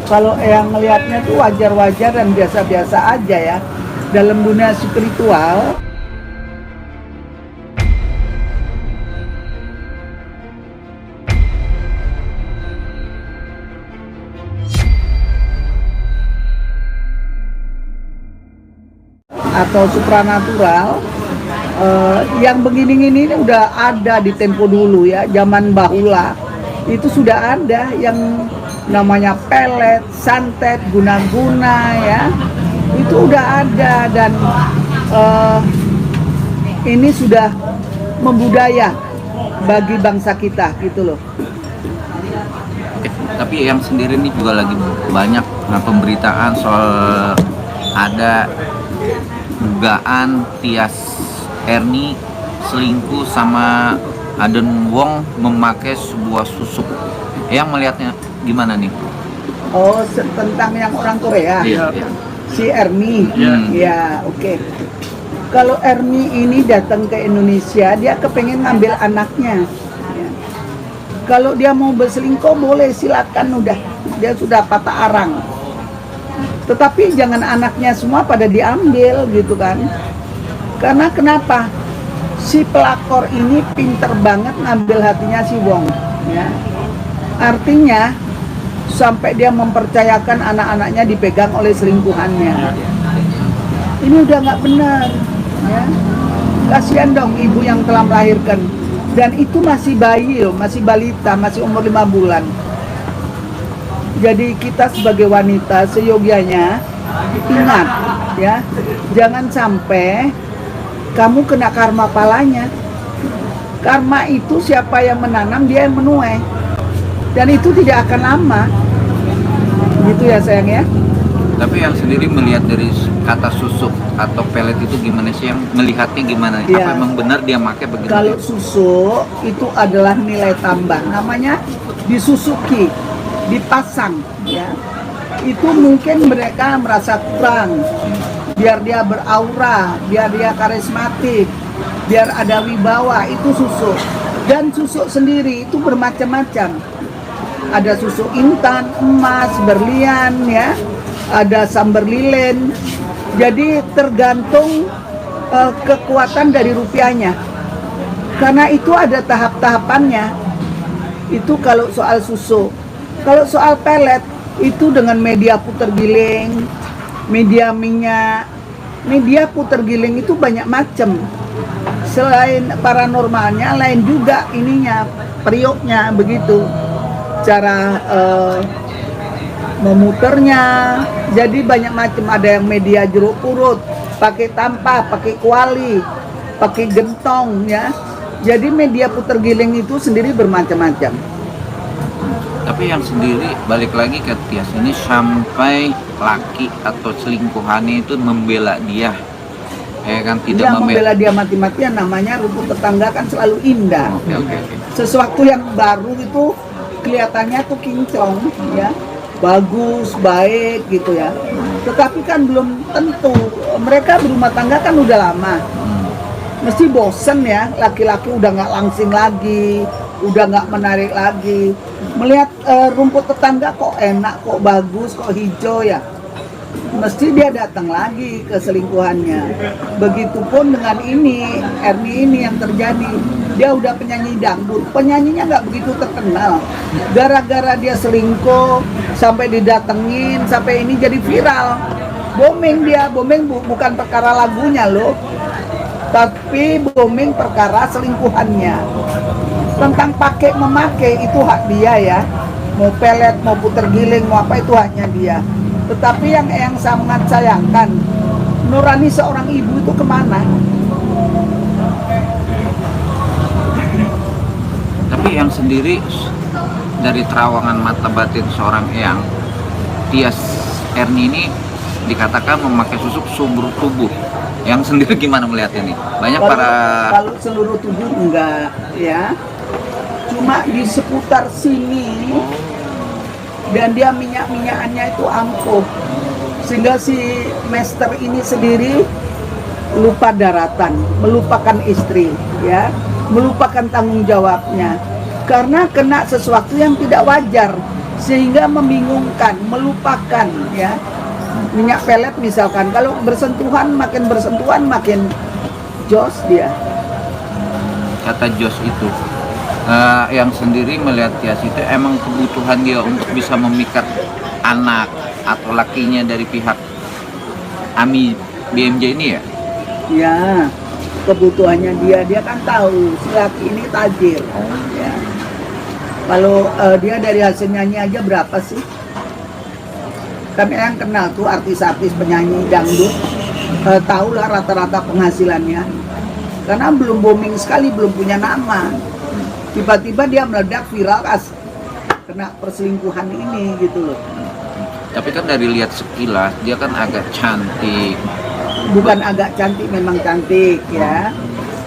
Kalau yang ngelihatnya tuh wajar-wajar dan biasa-biasa aja ya. Dalam dunia spiritual, atau supranatural, yang begini-gini ini udah ada di tempo dulu ya, zaman bahula itu sudah ada yang namanya pelet, santet, guna-guna ya, itu udah ada. Dan ini sudah membudaya bagi bangsa kita gitu loh. Tapi yang sendiri ini juga lagi banyak pemberitaan soal ada dugaan Tias Erni selingkuh sama Aden Wong memakai sebuah susuk. Yang melihatnya gimana nih? Oh, tentang yang orang Korea. Iya. Si Erni. Ya, oke. Kalau Erni ini datang ke Indonesia, dia kepengen ngambil anaknya. Ya. Kalau dia mau berselingkuh boleh, silakan, udah. Dia sudah patah arang. Tetapi jangan anaknya semua pada diambil gitu kan. Karena kenapa? Si pelakor ini pinter banget ngambil hatinya si Wong ya. Artinya sampai dia mempercayakan anak-anaknya dipegang oleh selingkuhannya. Ini udah nggak benar ya. Kasihan dong ibu yang telah melahirkan. Dan itu masih bayi loh, masih balita, masih umur 5 bulan. Jadi kita sebagai wanita seyogianya ingat ya, jangan sampai kamu kena karma palanya. Karma itu siapa yang menanam dia yang menuai. Dan itu tidak akan lama. Gitu ya sayang ya. Tapi yang sendiri melihat dari kata susuk atau pelet itu gimana sih, yang melihatnya gimana? Ya. Apa emang benar dia pakai begitu? Kalau susuk itu adalah nilai tambah, namanya disusuki, dipasang ya. Itu mungkin mereka merasa kurang, biar dia beraura, biar dia karismatik, biar ada wibawa, itu susuk. Dan susuk sendiri itu bermacam-macam. Ada susuk intan, emas, berlian ya, ada samber lilin. Jadi tergantung kekuatan dari rupiahnya. Karena itu ada tahap-tahapannya. Itu kalau soal susuk. Kalau soal pelet itu dengan media puter giling, media minyak. Media puter giling itu banyak macam. Selain paranormalnya, lain juga ininya, periuknya begitu. Cara memuternya, jadi banyak macam. Ada yang media jeruk purut, pakai tampah, pakai kuali, pakai gentong ya. Jadi media puter giling itu sendiri bermacam-macam. Tapi yang sendiri balik lagi ke Tias ini, sampai laki atau selingkuhannya itu membela dia, ya kan, tidak membela dia mati-matian. Namanya rumput tetangga kan selalu indah. Oke. Sesuatu yang baru itu kelihatannya tuh kinclong ya, bagus, baik gitu ya. Tetapi kan belum tentu. Mereka berumah tangga kan udah lama. Mesti bosen ya, laki-laki udah nggak langsing lagi, udah nggak menarik lagi. Melihat rumput tetangga kok enak, kok bagus, kok hijau ya, mesti dia datang lagi ke selingkuhannya. Begitupun dengan ini, Erni ini yang terjadi. Dia udah penyanyi dangdut, penyanyinya nggak begitu terkenal. Gara-gara dia selingkuh, sampai didatengin, sampai ini jadi viral. Booming dia, booming bukan perkara lagunya loh, tapi booming perkara selingkuhannya. Tentang pakai memakai itu hak dia ya. Mau pelet, mau puter giling, mau apa, itu haknya dia. Tetapi yang sangat sayangkan, nurani seorang ibu itu kemana? Tapi yang sendiri dari terawangan mata batin seorang eyang, Tias Erni ini dikatakan memakai susuk seluruh tubuh. Yang sendiri gimana melihat ini? Banyak kalau seluruh tubuh enggak ya, cuma di seputar sini. Dan dia minyak-minyakannya itu ampuh, sehingga si master ini sendiri lupa daratan, melupakan istri ya, melupakan tanggung jawabnya karena kena sesuatu yang tidak wajar. sehingga membingungkan, melupakan ya. Minyak pelet misalkan, kalau bersentuhan makin jos dia. Kata Jos itu yang sendiri melihat Tias itu emang kebutuhan dia untuk bisa memikat anak atau lakinya dari pihak Ami BMJ ini ya? Ya, kebutuhannya dia kan tahu si laki ini tajir. Ya. Kalau dia dari hasil nyanyi aja berapa sih? Kami yang kenal tuh artis-artis penyanyi dangdut, tahulah rata-rata penghasilannya. Karena belum booming sekali, belum punya nama. Tiba-tiba dia meledak viral kena perselingkuhan ini gitu loh. Tapi kan dari lihat sekilas dia kan agak cantik. Bukan agak cantik, memang cantik ya.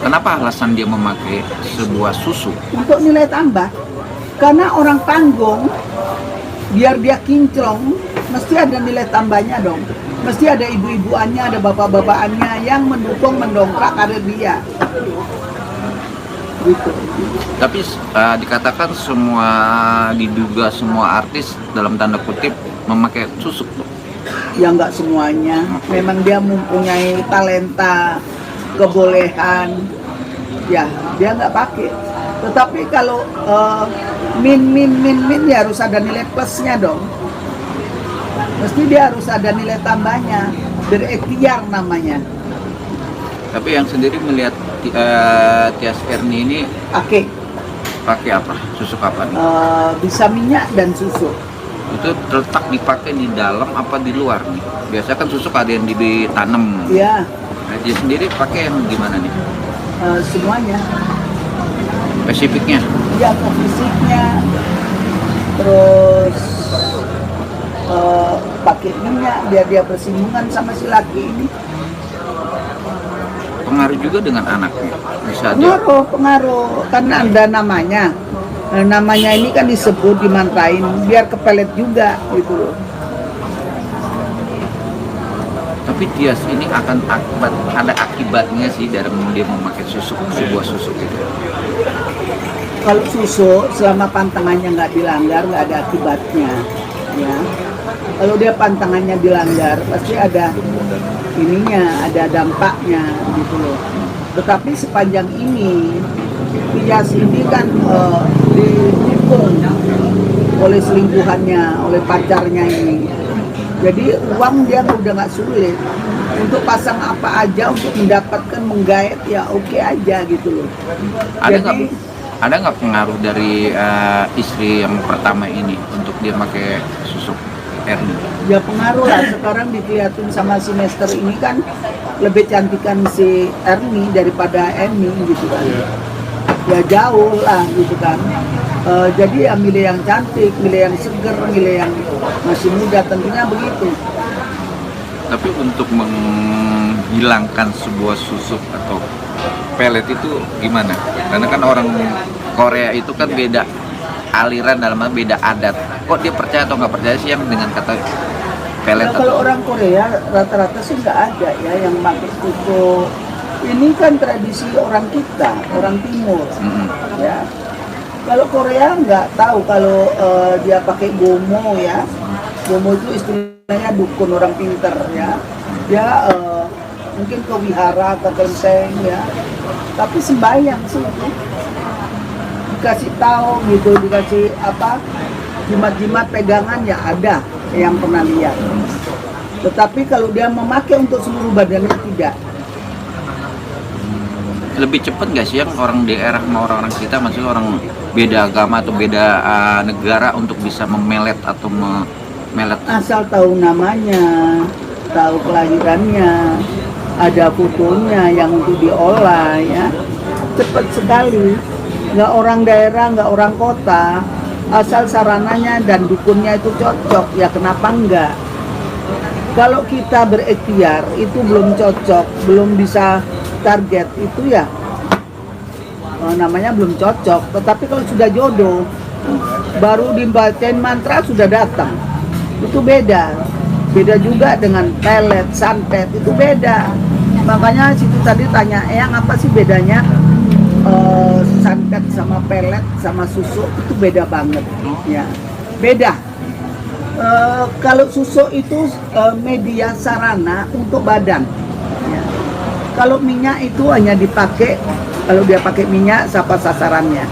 Kenapa alasan dia memakai sebuah susu? Untuk nilai tambah. Karena orang panggung, biar dia kinclong, mesti ada nilai tambahnya dong. Mesti ada ibu-ibuannya, ada bapak-bapakannya yang mendongkrak karir dia. Gitu. Tapi dikatakan diduga semua artis dalam tanda kutip memakai susuk tuh. Ya nggak semuanya. Memang dia mempunyai talenta, kebolehan. Ya dia nggak pakai. Tetapi kalau min ya harus ada nilai plusnya dong. Mesti dia harus ada nilai tambahnya, berikhtiar namanya. Tapi yang sendiri melihat Tias Erni ini pakai apa? Susuk apa nih? Bisa minyak dan susu. Itu terletak dipakai di dalam apa di luar nih? Biasa kan susuk ada yang ditanam. Iya. Nah, dia sendiri pakai yang gimana nih? Semuanya. Spesifiknya? Ya, fisiknya. Terus pakai minyak biar dia bersinggungan sama si laki ini. Pengaruh juga dengan anaknya. Bisa dia Pengaruh karena ada namanya. Namanya ini kan disebut dimantrain biar kepelet juga gitu loh. Tapi Tias ini ada akibatnya sih dalam dia memakai sebuah susuk itu. Kalau susu selama pantangannya nggak dilanggar nggak ada akibatnya, ya. Kalau dia pantangannya dilanggar pasti ada ininya, ada dampaknya gitu loh. Tetapi sepanjang ini Tias ini kan ditikung oleh selingkuhannya, oleh pacarnya ini. Jadi uang dia udah nggak sulit untuk pasang apa aja untuk mendapatkan menggait ya oke aja gitu loh. Ada nggak pengaruh dari istri yang pertama ini untuk dia pakai susuk Erni? Ya pengaruh lah, sekarang dilihatin sama si Nester ini kan lebih cantikan si Erni daripada Emi gitu kan. Ya jauh lah gitu kan. Jadi ya milih yang cantik, milih yang seger, milih yang masih muda, tentunya begitu. Tapi untuk menghilangkan sebuah susuk atau pelet itu gimana? Karena kan orang Korea itu kan beda aliran, dalam beda adat. Kok dia percaya atau nggak percaya sih yang dengan kata pelet? Nah, kalau orang Korea rata-rata sih nggak ada ya yang pakai susuk. Ini kan tradisi orang kita, orang Timur, ya. Kalau Korea nggak tahu kalau dia pakai gomo ya. Gomo itu istilahnya dukun orang pinter ya. Dia mungkin ke wihara, ke kelenteng ya. Tapi sembahyang sih itu. Dikasih tahu gitu, dikasih apa? Jimat-jimat pegangan ya ada yang pernah lihat. Tetapi kalau dia memakai untuk seluruh badannya tidak. Lebih cepat nggak sih yang orang daerah sama orang-orang kita, maksudnya orang beda agama atau beda negara untuk bisa memelet atau memelet? Asal tahu namanya, tahu kelahirannya, ada fotonya yang untuk diolah ya, cepat sekali. Nggak orang daerah, nggak orang kota, asal sarananya dan dukunnya itu cocok ya kenapa enggak? Kalau kita berikhtiar itu belum cocok, belum bisa target itu ya namanya belum cocok. Tetapi kalau sudah jodoh baru dibacain mantra sudah datang, itu beda juga dengan pelet, santet, itu beda. Makanya situ tadi tanya Eyang apa sih bedanya santet sama pelet sama susu, itu beda banget ya. Beda. Kalau susu itu media sarana untuk badan. Ya. Kalau minyak itu hanya dipakai, kalau dia pakai minyak, siapa sasarannya,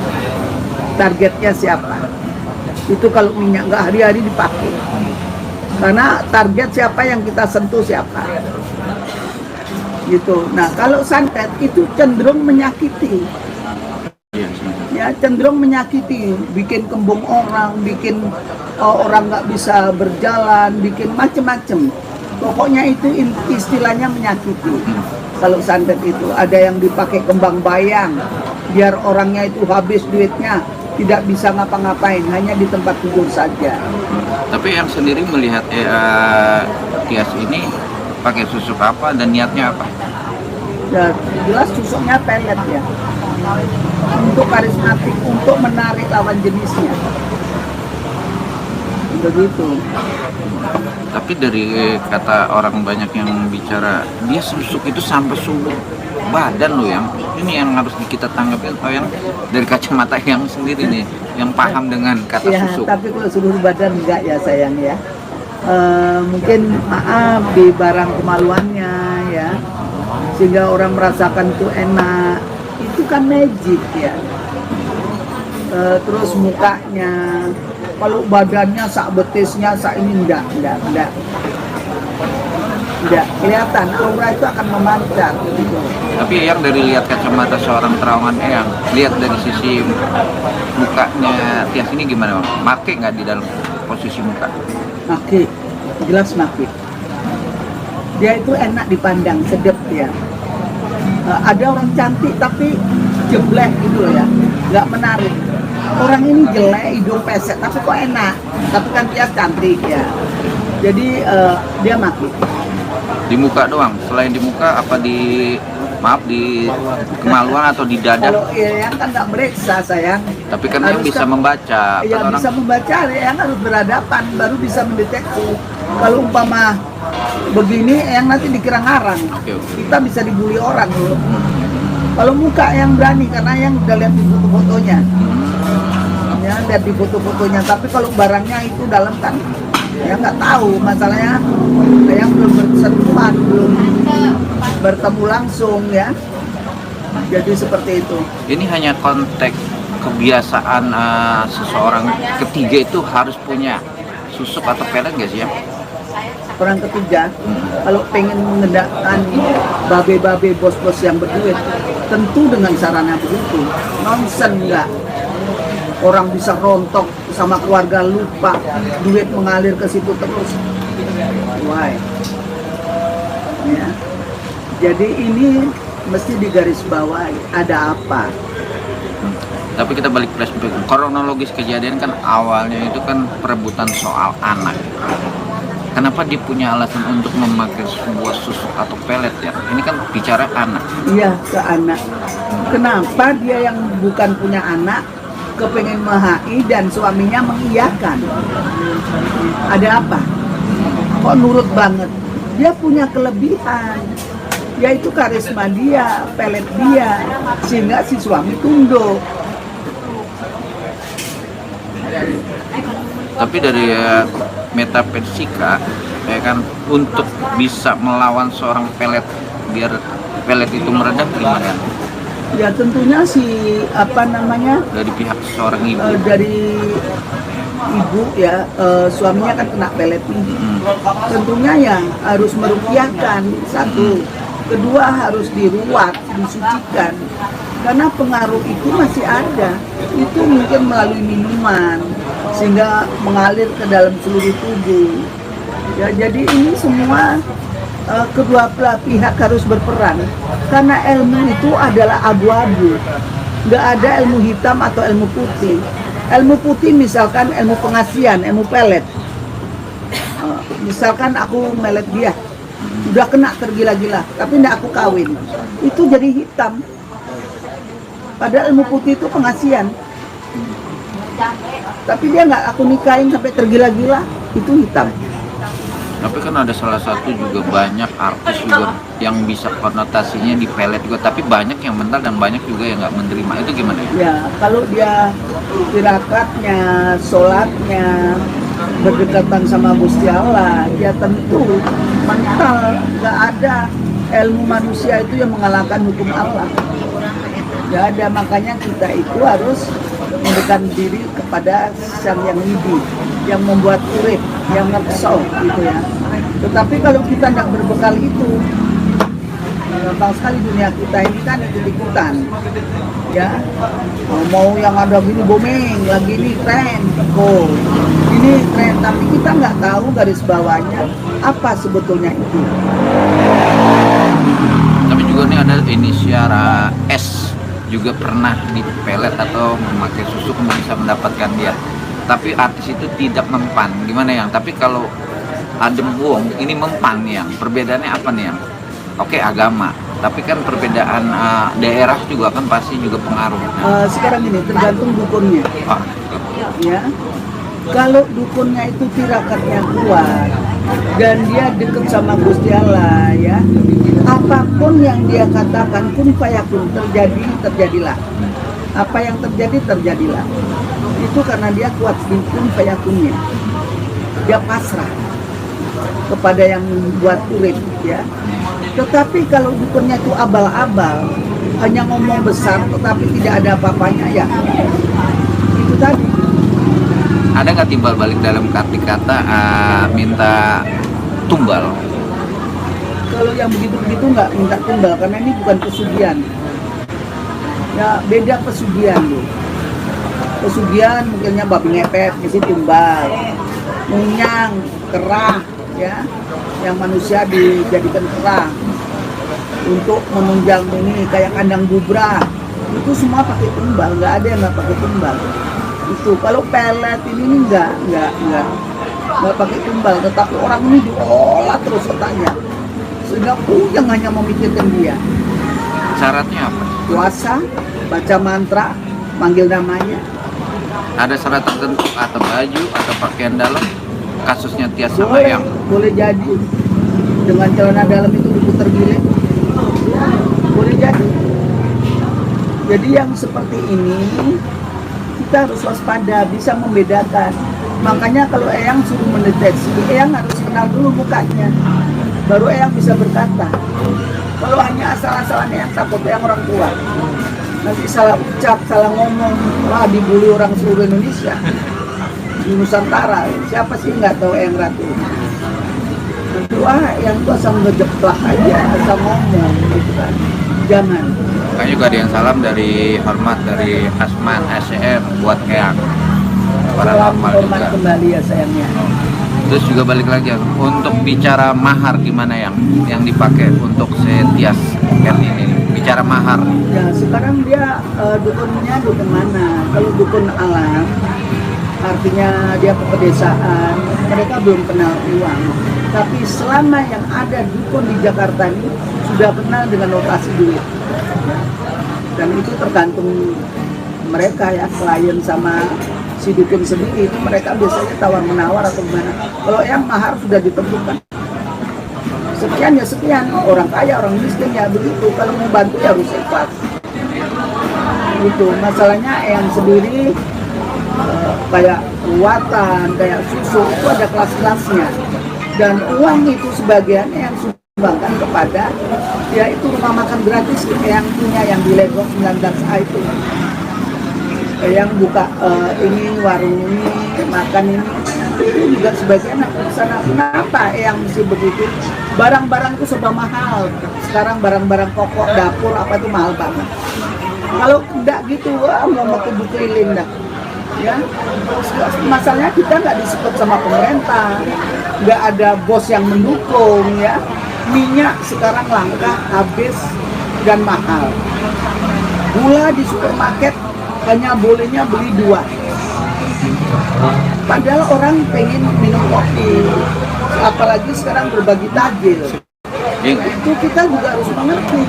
targetnya siapa. Itu kalau minyak nggak hari-hari dipakai. Karena target siapa yang kita sentuh siapa. Gitu. Nah, kalau santet itu cenderung menyakiti. Ya, cenderung menyakiti, bikin kembung orang, bikin orang nggak bisa berjalan, bikin macem-macem. Pokoknya itu istilahnya menyakiti. Kalau santet itu ada yang dipakai kembang bayang, biar orangnya itu habis duitnya, tidak bisa ngapa-ngapain, hanya di tempat tidur saja. Tapi yang sendiri melihat Tias ini pakai susuk apa dan niatnya apa? Ya, jelas susuknya pelet ya. Untuk karismatik, untuk menarik lawan jenisnya. Begitu. Tapi dari kata orang banyak yang bicara, dia susuk itu sampai seluruh badan loh, yang ini yang harus kita tanggapi, atau yang dari kacamata yang sendiri nih, yang paham dengan kata Ya, susuk. tapi kalau seluruh badan enggak ya sayang ya. Mungkin maaf di barang kemaluannya ya, sehingga orang merasakan itu enak. Itu kan magic ya. Terus mukanya, kalau badannya sak betisnya sak ini enggak kelihatan, aura itu akan memancar gitu. Tapi yang dari lihat kacamata seorang terawangan yang lihat dari sisi mukanya Tias ini gimana, Bang? Make nggak di dalam posisi muka? Maki, jelas maki. Dia itu enak dipandang, sedap ya. Ada orang cantik tapi jeblek gitu loh ya, nggak menarik. Orang ini jelek, hidung pesek, tapi kok enak. Tapi kan Tias cantik ya. Jadi dia maki. Di muka doang, selain di muka apa di kemaluan atau di dada? Kalau yang kan nggak meriksa sayang. Tapi kan yang bisa membaca. Ya kan bisa membaca, yang harus berhadapan baru bisa mendeteksi. Kalau umpama begini, yang nanti dikira ngarang. Oke. Kita bisa dibully orang loh. Kalau muka yang berani, karena yang udah lihat di foto-fotonya. Ya, lihat di foto-fotonya. Tapi kalau barangnya itu dalam kan, ya nggak tahu. Masalahnya yang belum bersentuhan, belum bertemu langsung ya. Jadi seperti itu. Ini hanya konteks kebiasaan seseorang ketiga itu harus punya susuk atau pelet nggak sih ya? Orang ketiga, kalau pengen mengendakkan babe-babe bos-bos yang berduit, tentu dengan sarana begitu. Nonsen enggak. Orang bisa rontok sama keluarga, lupa, duit mengalir ke situ terus. Why? Ya. Jadi ini mesti digarisbawahi, ada apa? Tapi kita balik flashback, kronologis kejadian kan awalnya itu kan perebutan soal anak. Kenapa dia punya alasan untuk memakai sebuah susuk atau pelet ya? Ini kan bicara anak. Iya, ke anak. Kenapa dia yang bukan punya anak kepengen MHI dan suaminya mengiyakan? Ada apa? Kok nurut banget? Dia punya kelebihan, yaitu karisma dia, pelet dia, sehingga si suami tunduk. Tapi dari metafisika ya kan, untuk bisa melawan seorang pelet biar pelet itu meredah gimana? Ya tentunya si Dari pihak seorang ibu. dari ibu ya, suaminya kan kena pelet ini. Tentunya ya harus meruqyahkan, satu. Kedua harus diruat, disucikan. Karena pengaruh itu masih ada. Itu mungkin melalui minuman sehingga mengalir ke dalam seluruh tubuh. Ya, jadi ini semua kedua belah pihak harus berperan. Karena ilmu itu adalah abu-abu. Nggak ada ilmu hitam atau ilmu putih. Ilmu putih misalkan ilmu pengasihan, ilmu pelet. Misalkan aku melet dia, udah kena tergila-gila, tapi nggak aku kawin. Itu jadi hitam. Padahal ilmu putih itu pengasihan. Tapi dia nggak aku nikahin sampai tergila-gila, itu hitam. Tapi kan ada salah satu juga banyak artis juga yang bisa konotasinya di pelet juga, tapi banyak yang mental dan banyak juga yang nggak menerima. Itu gimana ya? Ya, kalau dia tirakatnya, sholatnya berdekatan sama Gusti Allah, ya tentu mental. Nggak ada ilmu manusia itu yang mengalahkan hukum Allah. Nggak ada, makanya kita itu harus mendekatkan diri kepada Sang Yang Widi, yang membuat urip, yang ngeksau gitu ya. Tetapi kalau kita tidak berbekal itu, gampang sekali dunia kita ini kan ikut-ikutan ya. Mau yang ada gini booming, lagi ini tren, ini tren, tapi kita nggak tahu garis bawahnya apa sebetulnya itu. Tapi juga nih ada inisial S juga pernah dipelet atau memakai susu kemudian bisa mendapatkan dia. Tapi artis itu tidak mempan, gimana yang? Tapi kalau Adem Wong ini mempan yang. Perbedaannya apa nih yang? Oke, agama, tapi kan perbedaan daerah juga kan pasti juga pengaruh. Sekarang ini tergantung dukunnya. Ah, Ya, kalau dukunnya itu tirakatnya kuat dan dia dekat sama Gusti Allah ya, apapun yang dia katakan kun fayakun, terjadilah. Apa yang terjadi terjadilah. Itu karena dia kuat di kun fayakunnya. Dia pasrah kepada yang buat urip ya. Tetapi kalau dukunnya itu abal-abal, hanya ngomong besar tetapi tidak ada apa-apanya ya, itu tadi. ada nggak timbal balik dalam kata minta tumbal? Kalau yang begitu-begitu nggak minta tumbal, karena ini bukan pesugihan. Ya beda pesugihan loh. Pesugihan mungkinnya babi ngepet, mesti tumbal. Munyang, kerah, ya, yang manusia dijadikan kerah untuk menunjang ini kayak kandang gubra. Itu semua pakai tumbal, nggak ada yang nggak pakai tumbal. Itu kalau pelet ini nggak pakai tumbal, tetapi orang ini diolah terus otaknya sehingga yang hanya memikirkan dia. Syaratnya apa? Puasa, baca mantra, manggil namanya. Ada syarat tertentu atau baju atau pakaian dalam? Kasusnya Tias sama yang boleh jadi dengan celana dalam itu diputar giling, boleh jadi. Jadi yang seperti ini kita harus waspada, bisa membedakan. Makanya kalau Eyang suruh mendeteksi, Eyang harus kenal dulu mukanya, baru Eyang bisa berkata. Kalau hanya asal-asalan Eyang takut Eyang orang tua, nanti salah ucap, salah ngomong, wah dibully orang seluruh Indonesia, di Nusantara. Siapa sih nggak tahu Eyang Ratu? Wah, yang itu asal ngejeplak aja, asal ngomong gitu kan. Jangan. Kayaknya juga ada yang salam dari hormat dari Asman SCM buat Eyang. Para Salam lama hormat juga. kembali ya sayangnya. Terus juga balik lagi untuk bicara mahar gimana yang dipakai untuk Tias ini? Bicara mahar. Ya sekarang dia dukunnya dukun mana? Kalau dukun alam, artinya dia ke pedesaan, mereka belum kenal uang. Tapi selama yang ada dukun di Jakarta ini sudah kenal dengan operasi duit. Dan itu tergantung mereka ya, klien sama si dukun sendiri, itu mereka biasanya tawar-menawar atau gimana. Kalau yang mahar sudah ditentukan. Sekian ya sekian, orang kaya, orang miskin ya begitu. Kalau mau bantu ya harus ikhlas. Itu masalahnya yang sendiri kayak ruatan, kayak susu itu ada kelas-kelasnya. Dan uang itu sebagiannya yang sumbangkan kepada ya itu rumah makan gratis yang punya yang di Legok 19A itu. Yang buka ini warung ini makan ini itu juga sebagian aku ke sana. Kenapa yang mesti begitu? Barang-barang itu serba mahal. Sekarang barang-barang pokok dapur apa itu mahal banget. Kalau tidak gitu, mau ke buku dah. Ya, masalahnya kita nggak disupport sama pemerintah, nggak ada bos yang mendukung ya. Minyak sekarang langka, habis dan mahal. Gula di supermarket hanya bolehnya beli 2. Padahal orang pengen minum kopi, apalagi sekarang berbagi takjil. Itu kita juga harus mengerti.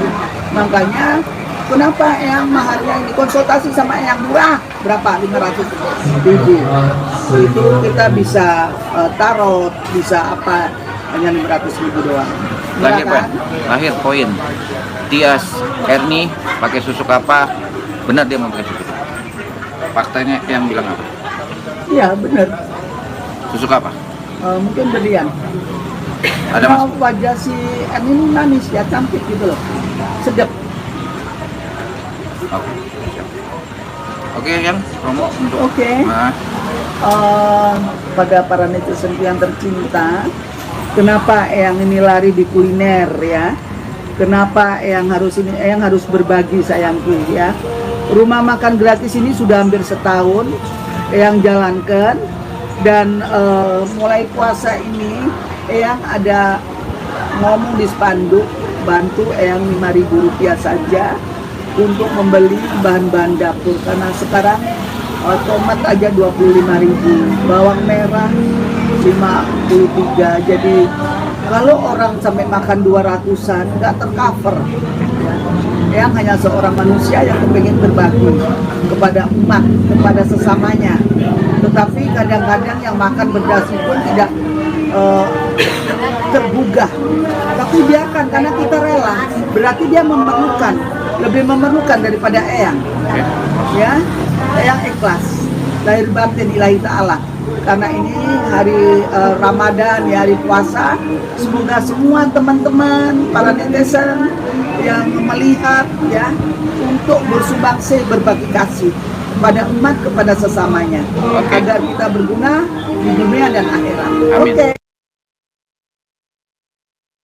Makanya kenapa yang maharnya ini konsultasi sama yang murah berapa? 500.000. Itu kita bisa tarot, bisa apa? hanya 500.000 doang. Lahir Murah Pak, lahir poin. Tias Erni pakai susu apa? Benar dia mau pakai susu. Faktanya yang bilang apa? Iya bener. Susu apa? Mungkin berlian. Ada mas? Wajah si Erni ini manis ya, cantik gitu loh, sedap. Oke, siap. Oke, yang promo untuk Oke. Nah, Pada para netizen yang tercinta, kenapa Eyang ini lari di kuliner ya? Kenapa Eyang harus berbagi sayangku ya? Rumah makan gratis ini sudah hampir setahun Eyang jalankan, dan mulai puasa ini Eyang ada ngomong di spanduk, bantu Eyang 5.000 rupiah saja untuk membeli bahan-bahan dapur, karena sekarang tomat aja 25.000, bawang merah 53. Jadi kalau orang sampai makan 200-an nggak tercover. Yang hanya seorang manusia yang ingin berbagi kepada umat, kepada sesamanya. Tetapi kadang-kadang yang makan berdasi pun tidak tergugah. Tapi biarkan, karena kita rela. Berarti dia memerlukan, lebih memerlukan daripada Eyang. Ya, Eyang ikhlas, lahir batin ilahi ta'ala. Karena ini hari Ramadan, ya, hari puasa. Semoga semua teman-teman, para netizen yang melihat ya, untuk bersumbangsi, berbagi kasih kepada umat, kepada sesamanya, agar kita berguna di dunia dan akhirat. Amin. Oke.